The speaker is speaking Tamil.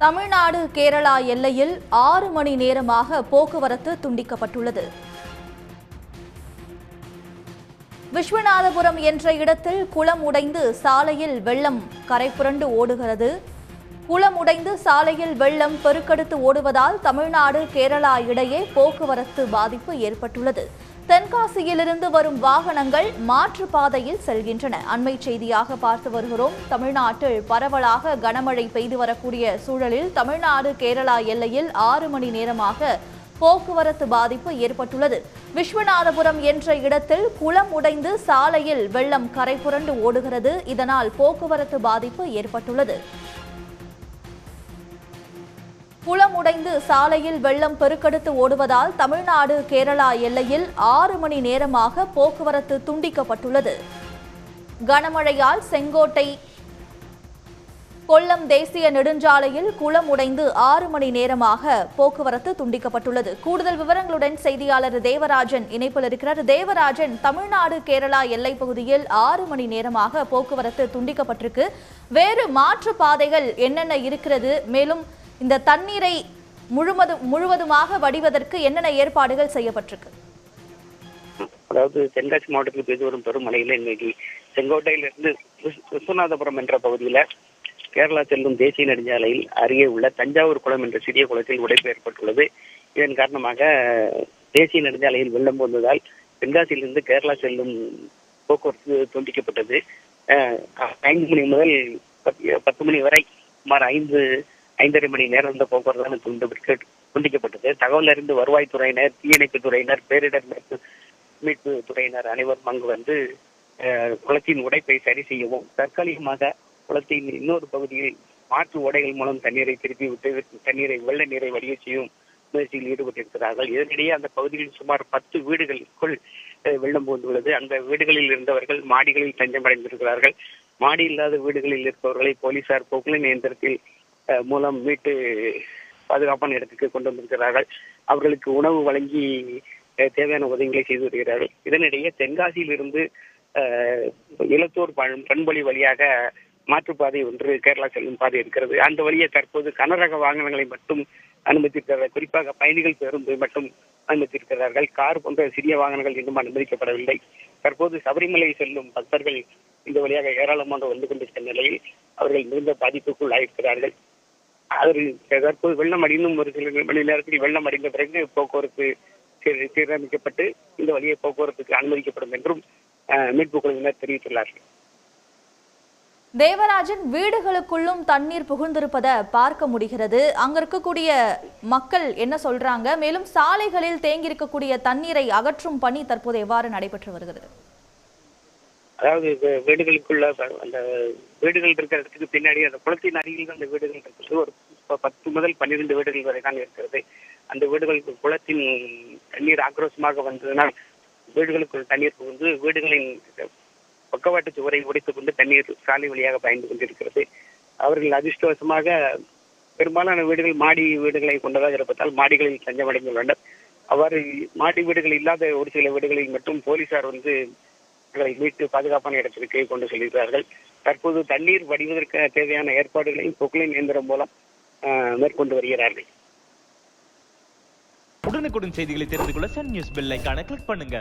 தமிழ்நாடு கேரளா எல்லையில் 6 மணி நேரமாக போக்குவரத்து துண்டிக்கப்பட்டுள்ளது. விஸ்வநாதபுரம் என்ற இடத்தில் குளம் உடைந்து சாலையில் வெள்ளம் கரைபுரண்டு ஓடுகிறது. குளம் உடைந்து சாலையில் வெள்ளம் பெருக்கெடுத்து ஓடுவதால் தமிழ்நாடு கேரளா இடையே போக்குவரத்து பாதிப்பு ஏற்பட்டுள்ளது. தென்காசியிலிருந்து வரும் வாகனங்கள் மாற்றுப்பாதையில் செல்கின்றன. அண்மை செய்தியாக பார்த்து வருகிறோம். தமிழ்நாட்டில் பரவலாக கனமழை பெய்து வரக்கூடிய சூழலில் தமிழ்நாடு கேரளா எல்லையில் 6 மணி நேரமாக போக்குவரத்து பாதிப்பு ஏற்பட்டுள்ளது. விஸ்வநாதபுரம் என்ற இடத்தில் குளம் உடைந்து சாலையில் வெள்ளம் கரைபுரண்டு ஓடுகிறது. இதனால் போக்குவரத்து பாதிப்பு ஏற்பட்டுள்ளது. குளம் உடைந்து சாலையில் வெள்ளம் பெருக்கெடுத்து ஓடுவதால் தமிழ்நாடு கேரளா எல்லையில் 6 மணி நேரமாக போக்குவரத்து துண்டிக்கப்பட்டுள்ளது. கனமழையால் செங்கோட்டை கொல்லம் தேசிய நெடுஞ்சாலையில் குளம் உடைந்து 6 மணி நேரமாக போக்குவரத்து துண்டிக்கப்பட்டுள்ளது. கூடுதல் விவரங்களுடன் செய்தியாளர் தேவராஜன் இணைப்பில் இருக்கிறார். தேவராஜன், தமிழ்நாடு கேரளா எல்லைப் பகுதியில் 6 மணி நேரமாக போக்குவரத்து துண்டிக்கப்பட்டிருக்கு. வேறு மாற்று பாதைகள் என்னென்ன இருக்கிறது? மேலும் இந்த தண்ணீரை முழுவதுமாக வடிவதற்கு என்னென்ன ஏற்பாடுகள் செய்யப்பட்டிருக்கு? அதாவது தென்காசி மாவட்டத்தில் பெய்து வரும் பெருமழையில இன்னைக்கு செங்கோட்டையிலிருந்து விஸ்வநாதபுரம் என்ற பகுதியில கேரளா செல்லும் தேசிய நெடுஞ்சாலையில் அருகே உள்ள தஞ்சாவூர் குளம் என்ற சிறிய குளத்தில் உடைப்பு ஏற்பட்டுள்ளது. இதன் காரணமாக தேசிய நெடுஞ்சாலையில் வெள்ளம் வந்ததால் தென்காசியிலிருந்து கேரளா செல்லும் போக்குவரத்து துண்டிக்கப்பட்டது. 5 மணி முதல் 10 மணி வரை சுமார் 5.5 மணி நேரம் இந்த போக்குவரத்து துண்டிக்கப்பட்டது. தகவல் அறிந்து வருவாய்த்துறையினர், தீயணைப்பு துறையினர், பேரிடர் மீட்பு துறையினர் அனைவரும் அங்கு வந்து குளத்தின் உடைப்பை சரி செய்யவும், தற்காலிகமாக குளத்தின் இன்னொரு பகுதியில் மாற்று ஓடைகள் மூலம் தண்ணீரை திருப்பி விட்டு வெள்ள நீரை வடிய செய்யும் முயற்சியில் ஈடுபட்டிருக்கிறார்கள். இதனிடையே அந்த பகுதியில் சுமார் 10 வீடுகளுக்குள் வெள்ளம் புகுந்துள்ளது. அந்த வீடுகளில் இருந்தவர்கள் மாடிகளில் தஞ்சமடைந்திருக்கிறார்கள். மாடி இல்லாத வீடுகளில் இருப்பவர்களை போலீசார் பொக்லைன் இயந்திரத்தில் மூலம் மீட்டு பாதுகாப்பான இடத்துக்கு கொண்டு வந்திருக்கிறார்கள். அவர்களுக்கு உணவு வழங்கி தேவையான உதவிகளை செய்து வருகிறார்கள். இதனிடையே தென்காசியில் இருந்து இலத்தூர் பண்பொழி வழியாக மாற்றுப்பாதை ஒன்று கேரளா செல்லும் பாதை இருக்கிறது. அந்த வழியே தற்போது கனரக வாகனங்களை மட்டும் அனுமதித்திருக்கிறார்கள். குறிப்பாக பயணிகள் பேருந்து மட்டும் அனுமதித்திருக்கிறார்கள். கார் போன்ற சிறிய வாகனங்கள் இன்னும் அனுமதிக்கப்படவில்லை. தற்போது சபரிமலை செல்லும் பக்தர்கள் இந்த வழியாக ஏராளமாக வந்து கொண்டிருக்கிற நிலையில் அவர்கள் மிகுந்த பாதிப்புக்குள் ஆயிருக்கிறார்கள். தற்போது வெள்ளம் அடைந்தும் ஒரு சில மணி நேரத்தில் வெள்ளம் அடைந்த பிறகு போக்குவரத்து சீரமைக்கப்பட்டு இந்த வழியை போக்குவரத்துக்கு அனுமதிக்கப்படும் என்றும் மீட்பு குழுவினர் தெரிவித்துள்ளார்கள். தேவராஜன், வீடுகளுக்குள்ளும் தண்ணீர் புகுந்திருப்பதை பார்க்க முடிகிறது. அங்க இருக்கக்கூடிய மக்கள் என்ன சொல்றாங்க? மேலும் சாலைகளில் தேங்கி இருக்கக்கூடிய தண்ணீரை அகற்றும் பணி தற்போது எவ்வாறு நடைபெற்று வருகிறது? அதாவது வீடுகளுக்குள்ள அந்த வீடுகள் இருக்கிற இடத்துக்கு பின்னாடி அந்த குளத்தின் அருகில் அந்த வீடுகள் இருக்கிறது. ஒரு 10 முதல் 12 வீடுகள் வரை தான் இருக்கிறது. அந்த வீடுகளுக்கு குளத்தின் தண்ணீர் ஆக்ரோஷமாக வந்ததனால் வீடுகளுக்குள் தண்ணீர் புகுந்து வீடுகளின் பக்கவாட்டு சுவரை உடைத்துக் கொண்டு தண்ணீர் சாலை வழியாக பாய்ந்து கொண்டிருக்கிறது. அவர்கள் அதிர்ஷ்டவசமாக பெரும்பாலான வீடுகள் மாடி வீடுகளை கொண்டதாக இருப்பதால் மாடிகளில் தஞ்சமடைந்துள்ளனர். அவ்வாறு மாடி வீடுகள் இல்லாத ஒரு சில வீடுகளில் மட்டும் போலீசார் வந்து மீட்டு பாதுகாப்பான இடத்திற்கு கொண்டு செல்கிறார்கள். தற்போது தண்ணீர் வடிவதற்கு தேவையான ஏற்பாடுகளையும் பொக்லைன் இயந்திரம் மூலம் மேற்கொண்டு வருகிறார்கள். உடனுக்குடன் செய்திகளை தெரிந்து கொள்ள சன் நியூஸ் பெல் ஐகானை கிளிக் பண்ணுங்க.